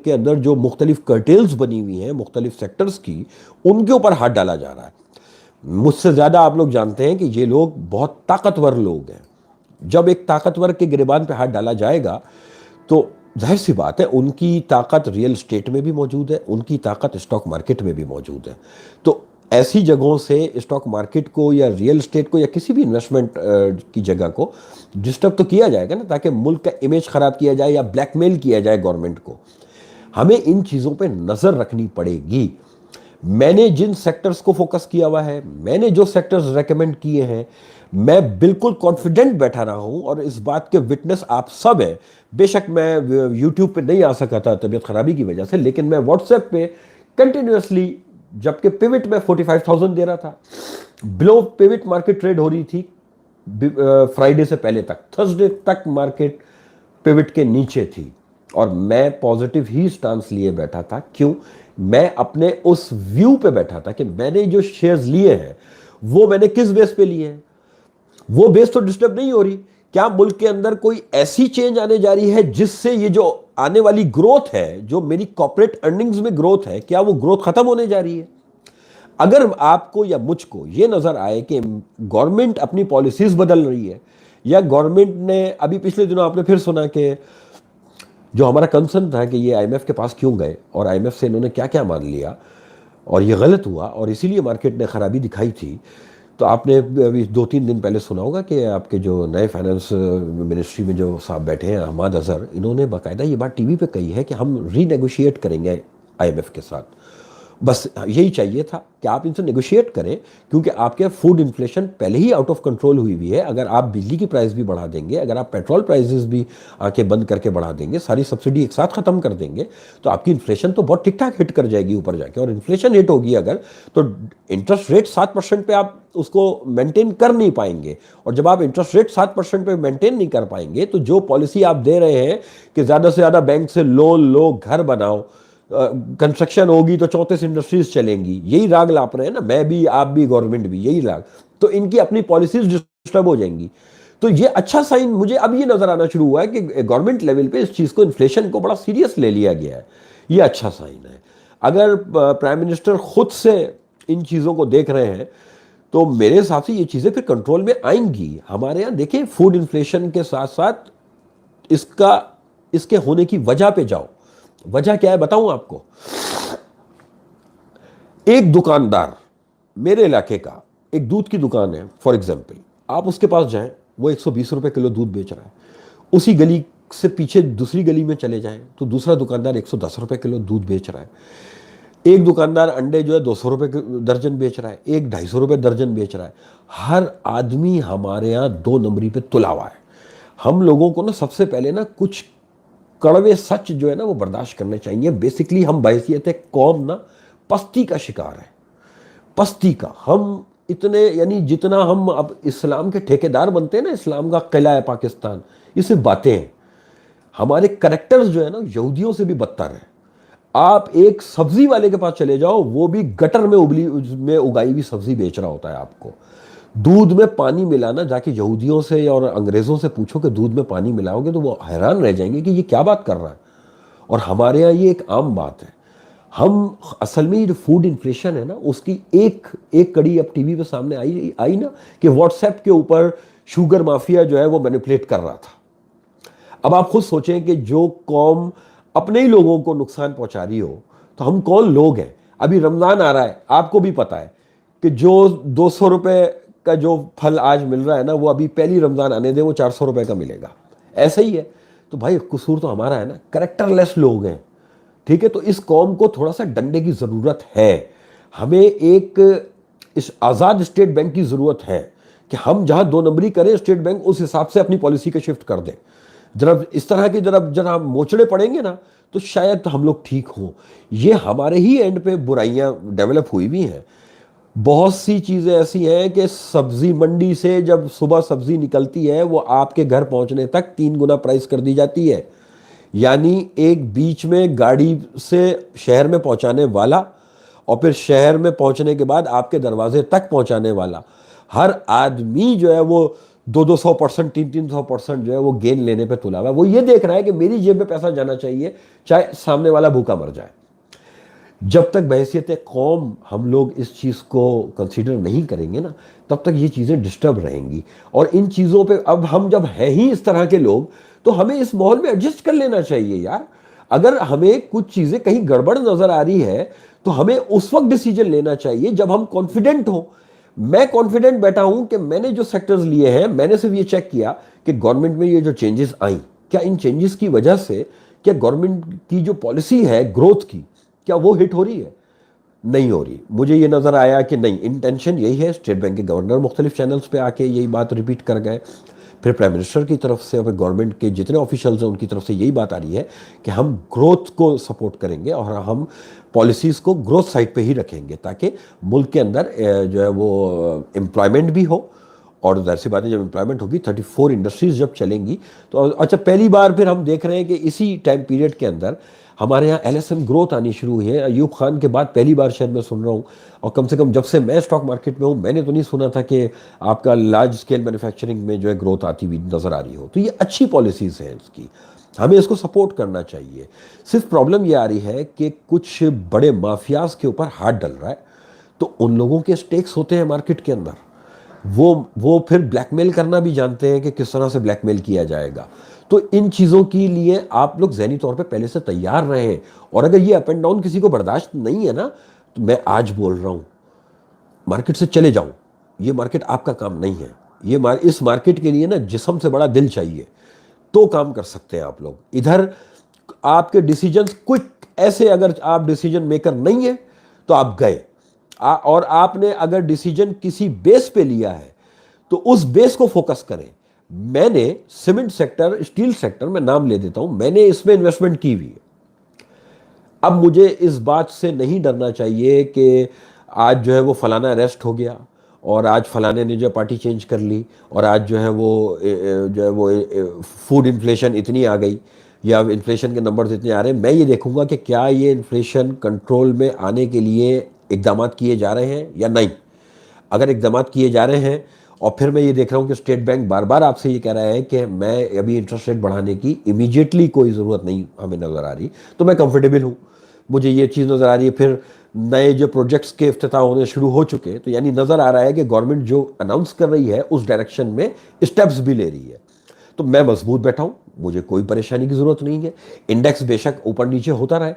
के अंदर जो मुख्तलिफ कर्टेल्स बनी हुई हैं मुख्तलिफ सेक्टर्स की, उनके ऊपर हाथ डाला जा रहा है। मुझसे ज़्यादा आप लोग जानते हैं कि ये लोग बहुत ताकतवर लोग हैं। जब एक ताकतवर के गिरेबान पे हाथ डाला जाएगा तो जाहिर सी बात है उनकी ताकत रियल स्टेट में भी मौजूद है, उनकी ताकत स्टॉक मार्केट में भी मौजूद है। तो ऐसी जगहों से स्टॉक मार्केट को या रियल स्टेट को या किसी भी इन्वेस्टमेंट की जगह को डिस्टर्ब तो किया जाएगा ना, ताकि मुल्क का इमेज खराब किया जाए या ब्लैकमेल किया जाए गवर्नमेंट को। हमें इन चीज़ों पे नज़र रखनी पड़ेगी। मैंने जिन सेक्टर्स को फोकस किया हुआ है, मैंने जो सेक्टर्स रेकमेंड किए हैं, मैं बिल्कुल कॉन्फिडेंट बैठा रहा हूं और इस बात के विटनेस आप सब हैं। बेशक मैं यूट्यूब पे नहीं आ सका था तबीयत खराबी की वजह से, लेकिन मैं व्हाट्सएप पे कंटिन्यूसली, जबकि पिविट में 45,000 दे रहा था, बिलो पिविट मार्केट ट्रेड हो रही थी फ्राइडे से पहले तक, थर्सडे तक मार्केट पिविट के नीचे थी और मैं पॉजिटिव ही स्टांस लिए बैठा था। क्यों? मैं अपने उस व्यू पे बैठा था कि मैंने जो शेयर्स लिए हैं वो मैंने किस बेस पे लिए हैं, वो बेस तो डिस्टर्ब नहीं हो रही। क्या मुल्क के अंदर कोई ऐसी चेंज आने जा रही है जिससे ये जो आने वाली ग्रोथ है, जो मेरी कॉर्पोरेट अर्निंग्स में ग्रोथ है, क्या वो ग्रोथ खत्म होने जा रही है? अगर आपको या मुझको ये नजर आए कि गवर्नमेंट अपनी पॉलिसीज बदल रही है, या गवर्नमेंट ने अभी पिछले दिनों आपने फिर सुना कि जो हमारा कंसर्न था कि ये आईएमएफ के पास क्यों गए और आईएमएफ से इन्होंने क्या क्या मान लिया और ये गलत हुआ और इसीलिए मार्केट ने खराबी दिखाई थी। तो आपने अभी 2-3 दिन पहले सुना होगा कि आपके जो नए फाइनेंस मिनिस्ट्री में जो साहब बैठे हैं अहमद अजहर, इन्होंने बाकायदा ये बात टीवी पे कही है कि हम रीनेगोशिएट करेंगे आईएमएफ के साथ। बस यही चाहिए था कि आप इनसे नेगोशिएट करें, क्योंकि आपके फूड इन्फ्लेशन पहले ही आउट ऑफ कंट्रोल हुई हुई है। अगर आप बिजली की प्राइस भी बढ़ा देंगे, अगर आप पेट्रोल प्राइसेस भी आके बंद करके बढ़ा देंगे, सारी सब्सिडी एक साथ खत्म कर देंगे, तो आपकी इन्फ्लेशन तो बहुत ठीक ठाक हिट कर जाएगी ऊपर जाके। और इन्फ्लेशन हिट होगी अगर, तो इंटरेस्ट रेट 7% पे आप उसको मेंटेन कर नहीं पाएंगे। और जब आप इंटरेस्ट रेट 7% पे मेंटेन नहीं कर पाएंगे, तो जो पॉलिसी आप दे रहे हैं कि ज़्यादा से ज़्यादा बैंक से लोन लो, घर बनाओ, कंस्ट्रक्शन होगी तो 34 इंडस्ट्रीज चलेंगी, यही राग लाप रहे हैं ना, मैं भी, आप भी, गवर्नमेंट भी, यही राग। तो इनकी अपनी पॉलिसीज डिस्टर्ब हो जाएंगी। तो ये अच्छा साइन मुझे अब ये नजर आना शुरू हुआ है कि गवर्नमेंट लेवल पे इस चीज को, इन्फ्लेशन को बड़ा सीरियस ले लिया गया है। ये अच्छा साइन है। अगर प्राइम मिनिस्टर खुद से इन चीजों को देख रहे हैं तो मेरे हिसाब से ये चीजें फिर कंट्रोल में आएंगी। हमारे यहाँ देखिए, फूड इन्फ्लेशन के साथ साथ इसका, इसके होने की वजह पे जाओ। वजह क्या है बताऊं आपको। एक दुकानदार, मेरे इलाके का एक दूध की दुकान है फॉर एग्जांपल, आप उसके पास जाएं, वो 120 रुपए किलो दूध बेच रहा है। उसी गली से पीछे दूसरी गली में चले जाएं तो दूसरा दुकानदार 110 रुपए किलो दूध बेच रहा है। एक दुकानदार अंडे जो है 200 रुपए दर्जन बेच रहा है, एक 250 रुपए दर्जन बेच रहा है। हर आदमी हमारे यहाँ 2 नंबरी पे तुला हुआ है। हम लोगों को ना सबसे पहले ना कुछ कड़वे सच जो है ना वो बर्दाश्त करने चाहिए। बेसिकली हम बहैसियत कौम ना पस्ती का शिकार है, पस्ती का। हम इतने, यानी जितना हम अब इस्लाम के ठेकेदार बनते हैं ना, इस्लाम का किला है पाकिस्तान, ये सिर्फ बातें हैं। हमारे करेक्टर्स जो है ना यहूदियों से भी बदतर है। आप एक सब्जी वाले के पास चले जाओ, वो भी गटर में उगाई हुई सब्जी बेच रहा होता है आपको। दूध में पानी मिलाना, जाके यहूदियों से और अंग्रेजों से पूछो कि दूध में पानी मिलाओगे, तो वो हैरान रह जाएंगे कि ये क्या बात कर रहा है। और हमारे यहाँ ये एक आम बात है। हम असल में ये जो फूड इन्फ्लेशन है ना, उसकी एक एक कड़ी अब टीवी पे सामने आई ना, कि व्हाट्सएप के ऊपर शुगर माफिया जो है वो मैनिपुलेट कर रहा था। अब आप खुद सोचें कि जो कौम अपने ही लोगों को नुकसान पहुंचा रही हो, तो हम कौन लोग हैं। अभी रमजान आ रहा है, आपको भी पता है कि जो 200 रुपए का जो फल आज मिल रहा है ना, वो अभी पहली रमजान आने दे वो 400 रुपए का मिलेगा। ऐसा ही है। तो भाई कसूर तो हमारा है ना, करेक्टरलेस लोग हैं। ठीक है, तो इस कौम को थोड़ा सा डंडे की जरूरत है। हमें एक इस आजाद स्टेट बैंक की जरूरत है कि हम जहां 2 नंबरी करें, स्टेट बैंक उस हिसाब से अपनी पॉलिसी का शिफ्ट कर दे। जरा इस तरह के जरा मोचड़े पड़ेंगे ना, तो शायद हम लोग ठीक हों। ये हमारे ही एंड पे बुराइयां डेवलप हुई भी हैं। बहुत सी चीजें ऐसी हैं कि सब्जी मंडी से जब सुबह सब्जी निकलती है, वो आपके घर पहुंचने तक 3 गुना प्राइस कर दी जाती है। यानी एक बीच में गाड़ी से शहर में पहुंचाने वाला, और फिर शहर में पहुंचने के बाद आपके दरवाजे तक पहुंचाने वाला, हर आदमी जो है वो 200-200%, 300-300% जो है वो गेन लेने पे तुला हुआ है। वो ये देख रहा है कि मेरी जेब में पैसा जाना चाहिए, चाहे सामने वाला भूखा मर जाए। जब तक बहैसियत कौम हम लोग इस चीज़ को कंसीडर नहीं करेंगे ना, तब तक ये चीज़ें डिस्टर्ब रहेंगी। और इन चीज़ों पे अब हम जब हैं ही इस तरह के लोग, तो हमें इस माहौल में एडजस्ट कर लेना चाहिए यार। अगर हमें कुछ चीज़ें कहीं गड़बड़ नज़र आ रही है, तो हमें उस वक्त डिसीजन लेना चाहिए जब हम कॉन्फिडेंट हो। मैं कॉन्फिडेंट बैठा हूं कि मैंने जो सेक्टर्स लिए हैं, मैंने सिर्फ ये चेक किया कि गवर्नमेंट में ये जो चेंजेस आई, क्या इन चेंजेस की वजह से, क्या गवर्नमेंट की जो पॉलिसी है ग्रोथ की, क्या वो हिट हो रही है? नहीं हो रही। मुझे ये नज़र आया कि नहीं, इंटेंशन यही है। स्टेट बैंक के गवर्नर मुख्तलिफ चैनल्स पे आके यही बात रिपीट कर गए, फिर प्राइम मिनिस्टर की तरफ से, फिर गवर्नमेंट के जितने ऑफिशियल्स हैं उनकी तरफ से यही बात आ रही है कि हम ग्रोथ को सपोर्ट करेंगे और हम पॉलिसीज़ को ग्रोथ साइड पे ही रखेंगे, ताकि मुल्क के अंदर जो है वो एम्प्लॉयमेंट भी हो। और जाहिर सी बात है, जब एम्प्लॉयमेंट होगी, 34 इंडस्ट्रीज जब चलेंगी, तो अच्छा, पहली बार फिर हम देख रहे हैं कि इसी टाइम पीरियड के अंदर हमारे यहाँ एलएसएम ग्रोथ आनी शुरू हुई है। अयूब खान के बाद पहली बार शायद मैं सुन रहा हूँ, और कम से कम जब से मैं स्टॉक मार्केट में हूँ, मैंने तो नहीं सुना था कि आपका लार्ज स्केल मैन्युफैक्चरिंग में जो है ग्रोथ आती हुई नज़र आ रही हो। तो ये अच्छी पॉलिसीज़ हैं इसकी, हमें इसको सपोर्ट करना चाहिए। सिर्फ प्रॉब्लम ये आ रही है कि कुछ बड़े माफियाज के ऊपर हाथ डल रहा है, तो उन लोगों के स्टेक्स होते हैं मार्केट के अंदर। वो फिर ब्लैकमेल करना भी जानते हैं कि किस तरह से ब्लैकमेल किया जाएगा। तो इन चीज़ों के लिए आप लोग ज़हनी तौर पे पहले से तैयार रहें। और अगर ये अप एंड डाउन किसी को बर्दाश्त नहीं है ना, तो मैं आज बोल रहा हूँ, मार्केट से चले जाओ। ये मार्केट आपका काम नहीं है। इस मार्केट के लिए ना जिस्म से बड़ा दिल चाहिए, तो काम कर सकते हैं आप लोग। इधर आपके डिसीजंस क्विक, ऐसे अगर आप डिसीजन मेकर नहीं है तो आप गए। और आपने अगर डिसीजन किसी बेस पे लिया है, तो उस बेस को फोकस करें। मैंने सीमेंट सेक्टर, स्टील सेक्टर में नाम ले देता हूं, मैंने इसमें इन्वेस्टमेंट की हुई है। अब मुझे इस बात से नहीं डरना चाहिए कि आज जो है वो फलाना अरेस्ट हो गया, और आज फलाने ने जो पार्टी चेंज कर ली, और आज जो है वो फूड इन्फ्लेशन इतनी आ गई, या इन्फ्लेशन के नंबर्स इतने आ रहे हैं। मैं ये देखूंगा कि क्या ये इन्फ्लेशन कंट्रोल में आने के लिए इकदाम किए जा रहे हैं या नहीं। अगर इकदाम किए जा रहे हैं, और फिर मैं ये देख रहा हूँ कि स्टेट बैंक बार बार आपसे ये कह रहा है कि मैं अभी इंटरेस्ट रेट बढ़ाने की इमीडिएटली कोई ज़रूरत नहीं हमें नज़र आ रही, तो मैं कंफर्टेबल हूँ। मुझे ये चीज़ नज़र आ रही है। फिर नए जो प्रोजेक्ट्स के इफ्तिताह होने शुरू हो चुके हैं, तो यानी नज़र आ रहा है कि गवर्नमेंट जो अनाउंस कर रही है उस डायरेक्शन में स्टेप्स भी ले रही है। तो मैं मजबूत बैठा हूँ, मुझे कोई परेशानी की ज़रूरत नहीं है। इंडेक्स बेशक ऊपर नीचे होता रहे।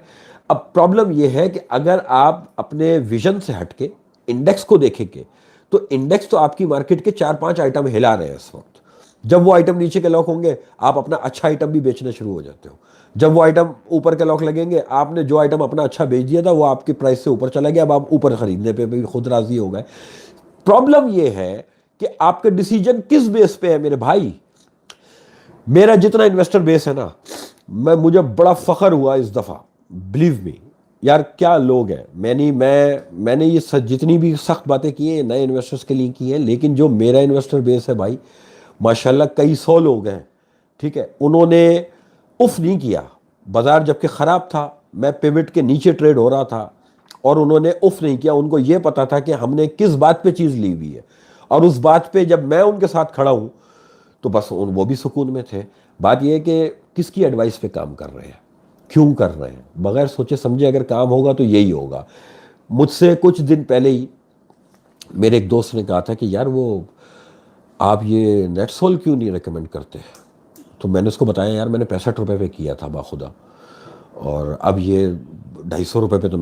अब प्रॉब्लम यह है कि अगर आप अपने विजन से हटके इंडेक्स को देखेंगे, तो इंडेक्स तो आपकी मार्केट के 4-5 आइटम हिला रहे हैं इस वक्त। जब वो आइटम नीचे के लॉक होंगे, आप अपना अच्छा आइटम भी बेचना शुरू हो जाते हो। जब वो आइटम ऊपर के लॉक लगेंगे, आपने जो आइटम अपना अच्छा बेच दिया था वो आपकी प्राइस से ऊपर चला गया, अब आप ऊपर खरीदने पे भी खुद राजी हो गए। प्रॉब्लम ये है कि आपका डिसीजन किस बेस पे है मेरे भाई। मेरा जितना इन्वेस्टर बेस है ना, मुझे बड़ा फख्र हुआ इस दफ़ा, बिलीव मी यार, क्या लोग हैं। मैंने ये जितनी भी सख्त बातें की हैं नए इन्वेस्टर्स के लिए की हैं, लेकिन जो मेरा इन्वेस्टर बेस है भाई, माशाल्लाह कई सौ लोग हैं, ठीक है। उन्होंने उफ नहीं किया। बाजार जबकि ख़राब था, मैं पिवट के नीचे ट्रेड हो रहा था, और उन्होंने उफ नहीं किया। उनको ये पता था कि हमने किस बात पे चीज़ ली हुई है, और उस बात पे जब मैं उनके साथ खड़ा हूँ, तो बस वो भी सुकून में थे। बात यह है कि किसकी एडवाइस पे काम कर रहे हैं, क्यों कर रहे हैं, बगैर सोचे समझे अगर काम होगा तो यही होगा। मुझसे कुछ दिन पहले ही मेरे एक दोस्त ने कहा था कि यार वो आप ये नेटसोल क्यों नहीं रेकमेंड करते। तो मैंने उसको बताया, यार मैंने 65 रुपये पे किया था बाखुदा, और अब ये 250 रुपये पे तो